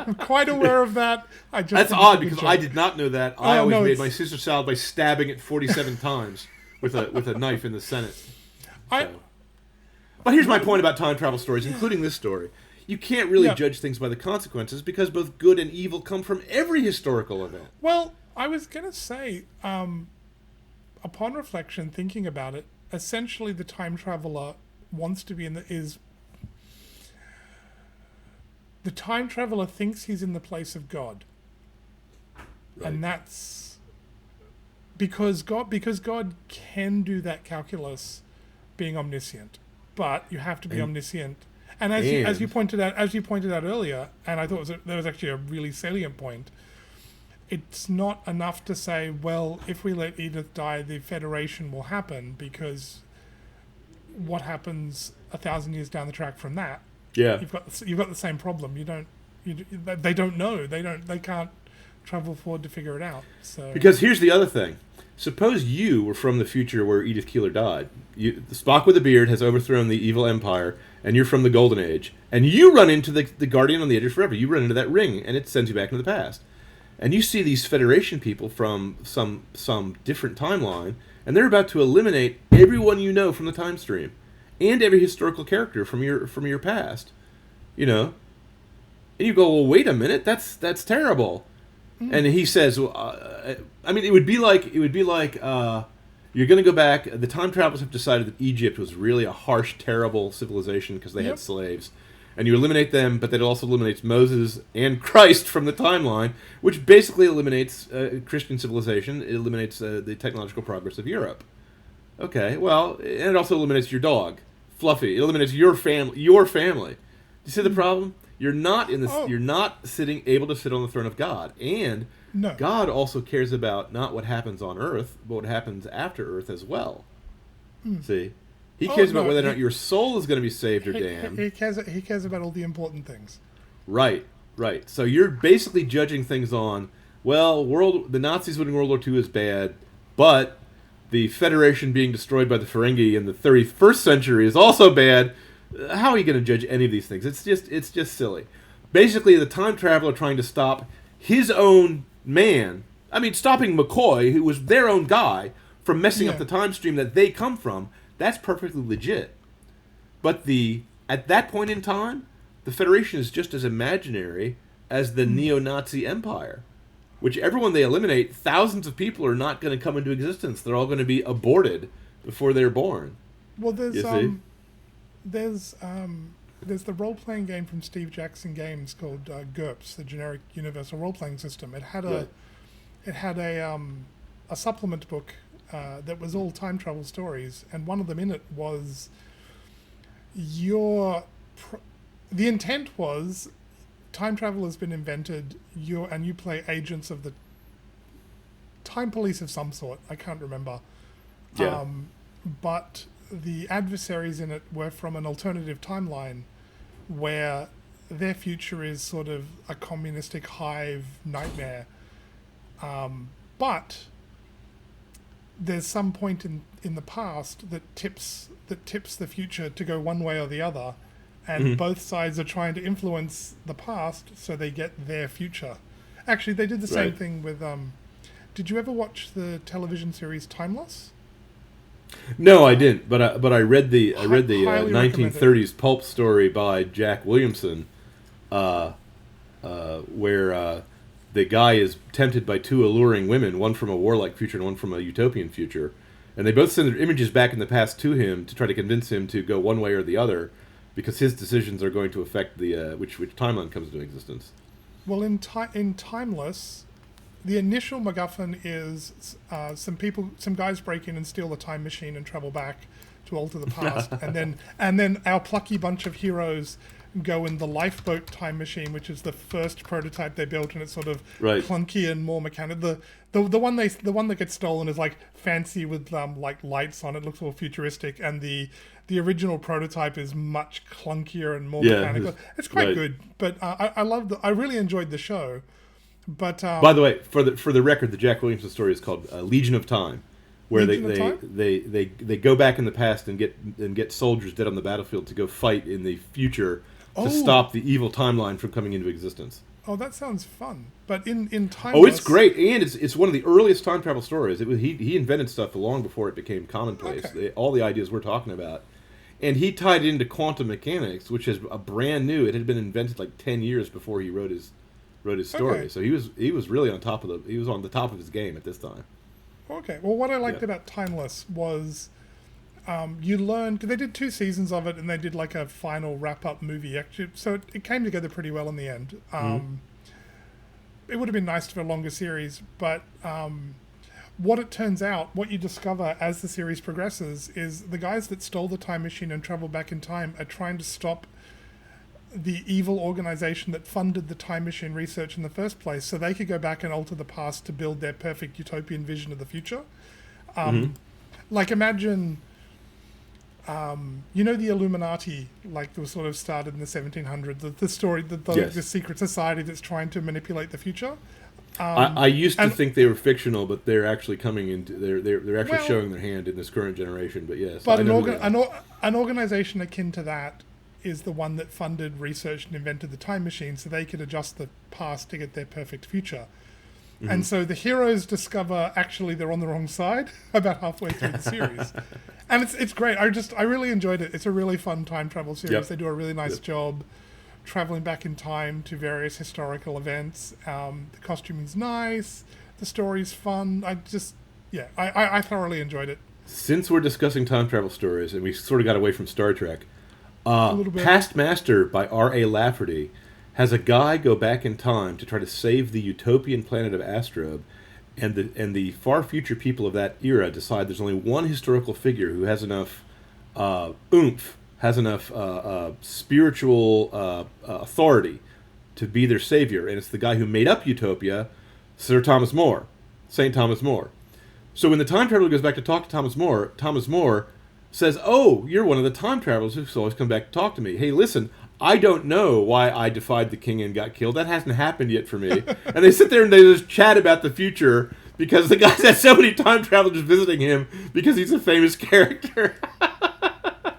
I'm quite aware of that. That's odd because I did not know that. I always made my Caesar salad by stabbing it 47 times with a knife in the Senate. But here's my point about time travel stories, including this story. You can't really judge things by the consequences because both good and evil come from every historical event. Well, I was going to say, upon reflection, thinking about it, essentially the time traveler wants to be the time traveler thinks he's in the place of God. Right. And that's because God can do that calculus being omniscient. But you have to be omniscient, and as you pointed out earlier, and I thought there was actually a really salient point. It's not enough to say, well, if we let Edith die, the Federation will happen, because what happens 1,000 years down the track from that? Yeah, you've got the same problem. They don't know. They can't travel forward to figure it out. So because here's the other thing. Suppose you were from the future where Edith Keeler died. The Spock with a beard has overthrown the evil empire, and you're from the Golden Age. And you run into the Guardian on the Edge of Forever. You run into that ring, and it sends you back into the past. And you see these Federation people from some different timeline, and they're about to eliminate everyone you know from the time stream, and every historical character from your past. You know, and you go, well, wait a minute, that's terrible. And he says, well, I mean, it would be like you're going to go back. The time travelers have decided that Egypt was really a harsh, terrible civilization because they had slaves. And you eliminate them, but that also eliminates Moses and Christ from the timeline, which basically eliminates Christian civilization. It eliminates the technological progress of Europe. Okay, well, and it also eliminates your dog, Fluffy. It eliminates your family. Do you see the problem? You're not in this. You're not able to sit on the throne of God, and God also cares about not what happens on Earth, but what happens after Earth as well. See, He cares about whether or not your soul is going to be saved or damned. He cares about all the important things. Right. So you're basically judging things on, well, the Nazis winning World War II is bad, but the Federation being destroyed by the Ferengi in the 31st century is also bad. How are you going to judge any of these things? It's just silly. Basically, the time traveler trying to stop his own man, stopping McCoy, who was their own guy, from messing up the time stream that they come from, that's perfectly legit. But at that point in time, the Federation is just as imaginary as the neo-Nazi empire, which everyone they eliminate, thousands of people are not going to come into existence. They're all going to be aborted before they're born. Well, there's the role-playing game from Steve Jackson Games called GURPS, the Generic Universal Role-Playing System. It had a supplement book that was all time travel stories, and one of them in it was the intent was time travel has been invented, and you play agents of the time police of some sort. I can't remember. Yeah. But the adversaries in it were from an alternative timeline where their future is sort of a communistic hive nightmare. But there's some point in the past that tips the future to go one way or the other, and both sides are trying to influence the past so they get their future. Actually, they did the same thing with. Did you ever watch the television series Timeless? No, I didn't. But I read the 1930s pulp story by Jack Williamson, where the guy is tempted by two alluring women, one from a warlike future and one from a utopian future, and they both send their images back in the past to him to try to convince him to go one way or the other, because his decisions are going to affect the which timeline comes into existence. Well, in Timeless, the initial MacGuffin is some guys break in and steal the time machine and travel back to alter the past, and then our plucky bunch of heroes go in the lifeboat time machine, which is the first prototype they built, and it's sort of clunky and more mechanical. The one that gets stolen is like fancy with like lights on it, looks all futuristic, and the original prototype is much clunkier and more mechanical. It's quite good, but I really enjoyed the show. But by the way, for the record, the Jack Williamson story is called Legion of Time, where they go back in the past and get soldiers dead on the battlefield to go fight in the future to stop the evil timeline from coming into existence. Oh, that sounds fun. But in Timeless... Oh, it's great, and it's one of the earliest time travel stories. He invented stuff long before it became commonplace. Okay. All the ideas we're talking about. And he tied it into quantum mechanics, which is a brand new... It had been invented like 10 years before he wrote his story. Okay. So he was really on top of he was on the top of his game at this time. Okay. Well, what I liked about Timeless was you learned... They did 2 seasons of it, and they did like a final wrap-up movie. Actually, so it came together pretty well in the end. It would have been nice for a longer series, but what it turns out, what you discover as the series progresses, is the guys that stole the time machine and traveled back in time are trying to stop the evil organization that funded the time machine research in the first place, so they could go back and alter the past to build their perfect utopian vision of the future. Like imagine, the Illuminati, like that was sort of started in the 1700s, the story, the secret society that's trying to manipulate the future. I used to think they were fictional, but they're actually coming into they're actually showing their hand in this current generation. But yes, but an organization akin to that is the one that funded, researched, and invented the time machine, so they could adjust the past to get their perfect future. Mm-hmm. And so the heroes discover actually they're on the wrong side about halfway through the series, and it's great. I really enjoyed it. It's a really fun time travel series. Yep. They do a really nice job traveling back in time to various historical events. The costuming's nice. The story's fun. I thoroughly enjoyed it. Since we're discussing time travel stories, and we sort of got away from Star Trek, Past Master by R.A. Lafferty has a guy go back in time to try to save the utopian planet of Astrub, and the far future people of that era decide there's only one historical figure who has enough oomph, has enough spiritual authority to be their savior, and it's the guy who made up Utopia, Sir Thomas More, St. Thomas More. So when the time traveler goes back to talk to Thomas More says, "Oh, you're one of the time travelers who's always come back to talk to me. Hey, listen, I don't know why I defied the king and got killed. That hasn't happened yet for me." And they sit there and they just chat about the future because the guy's had so many time travelers visiting him because he's a famous character.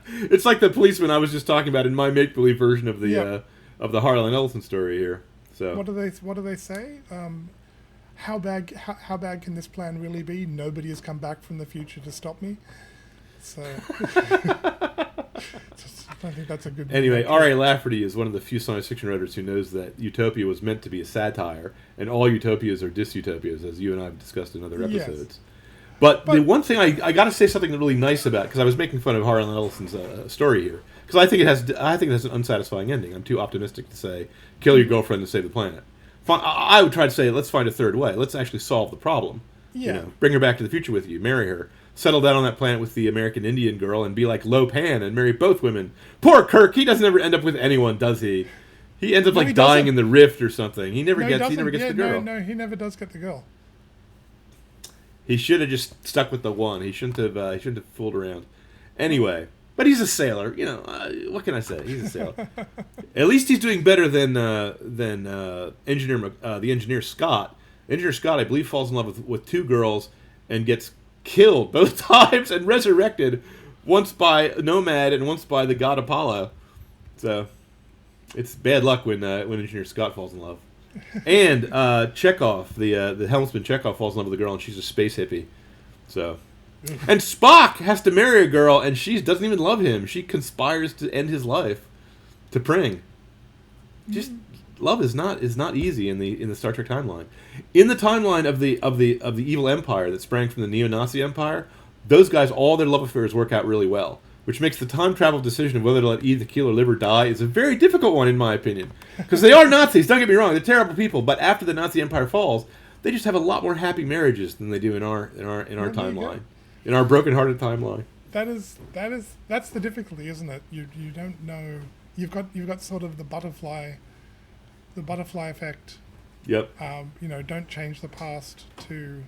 It's like the policeman I was just talking about in my make-believe version of the Harlan Ellison story here. So what do they say? How bad can this plan really be? Nobody has come back from the future to stop me. So I think that's a good. Anyway, R.A. Lafferty is one of the few science fiction writers who knows that Utopia was meant to be a satire, and all utopias are dystopias, as you and I have discussed in other episodes. Yes. But the one thing I got to say something really nice about, because I was making fun of Harlan Ellison's story here, because I think it has an unsatisfying ending. I'm too optimistic to say kill your girlfriend to save the planet. I would try to say let's find a third way. Let's actually solve the problem. Yeah. Bring her back to the future with you, marry her, settle down on that planet with the American Indian girl, and be like Lo Pan and marry both women. Poor Kirk, he doesn't ever end up with anyone, does he? He ends up dying in the rift or something. He never gets the girl. No, he never does get the girl. He should have just stuck with the one. He shouldn't have fooled around. Anyway, but he's a sailor. What can I say? He's a sailor. At least he's doing better than the engineer Scott. Engineer Scott, I believe, falls in love with two girls and gets killed both times and resurrected, once by Nomad and once by the god Apollo. So it's bad luck when Engineer Scott falls in love. And Chekhov, the helmsman Chekhov, falls in love with a girl, and she's a space hippie. So, and Spock has to marry a girl, and she doesn't even love him. She conspires to end his life to Pring. Just love is not easy in the Star Trek timeline. In the timeline of the evil empire that sprang from the neo-Nazi empire, those guys, all their love affairs work out really well, which makes the time travel decision of whether to let Edith Keeler live or die is a very difficult one, in my opinion. Because they are Nazis, don't get me wrong, they're terrible people, but after the Nazi Empire falls, they just have a lot more happy marriages than they do in our timeline, in our broken-hearted timeline. That's the difficulty, isn't it? You don't know. You've got sort of the butterfly effect. Yep. Don't change the past to.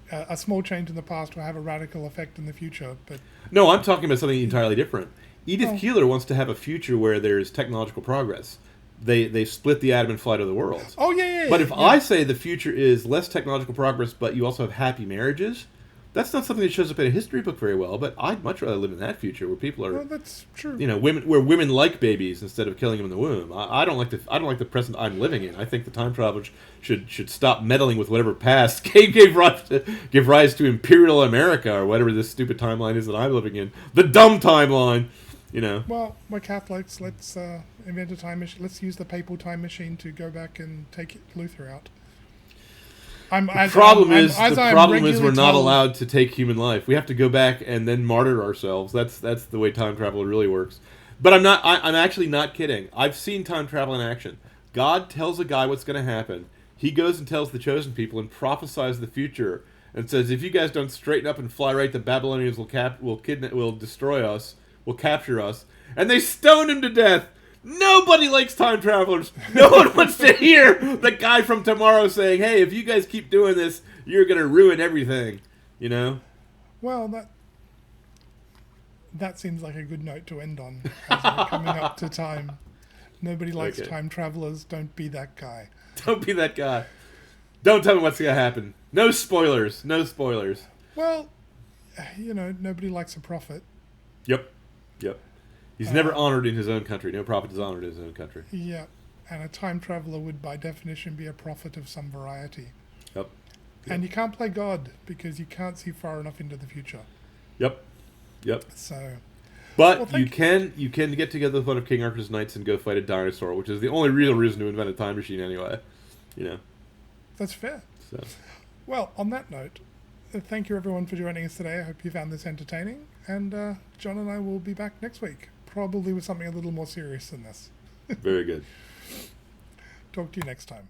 A small change in the past will have a radical effect in the future, but... No, I'm talking about something entirely different. Edith Keeler wants to have a future where there's technological progress. They split the atom and fly to the worlds. Oh, yeah. But if I say the future is less technological progress, but you also have happy marriages, that's not something that shows up in a history book very well, but I'd much rather live in that future where people are... Well, that's true. Where women like babies instead of killing them in the womb. I don't like the present I'm living in. I think the time travelers should stop meddling with whatever past gave rise to Imperial America or whatever this stupid timeline is that I'm living in. The dumb timeline, Well, we're Catholics. Let's invent a time machine. Let's use the papal time machine to go back and take Luther out. The problem is we're not allowed to take human life. We have to go back and then martyr ourselves. That's the way time travel really works. But I'm actually not kidding. I've seen time travel in action. God tells a guy what's going to happen. He goes and tells the chosen people and prophesies the future and says, if you guys don't straighten up and fly right, the Babylonians will destroy us, will capture us. And they stone him to death. Nobody likes time travelers. No one wants to hear the guy from tomorrow saying, hey, if you guys keep doing this, you're going to ruin everything, Well, that seems like a good note to end on as we're coming up to time. Nobody likes time travelers. Don't be that guy. Don't be that guy. Don't tell me what's going to happen. No spoilers. No spoilers. Well, nobody likes a prophet. Yep. He's never honored in his own country. No prophet is honored in his own country. Yeah. And a time traveler would, by definition, be a prophet of some variety. Yep. And you can't play God because you can't see far enough into the future. Yep. So... But you can get together with one of King Arthur's knights and go fight a dinosaur, which is the only real reason to invent a time machine anyway. That's fair. So. Well, on that note, thank you everyone for joining us today. I hope you found this entertaining. And John and I will be back next week, probably with something a little more serious than this. Very good. Talk to you next time.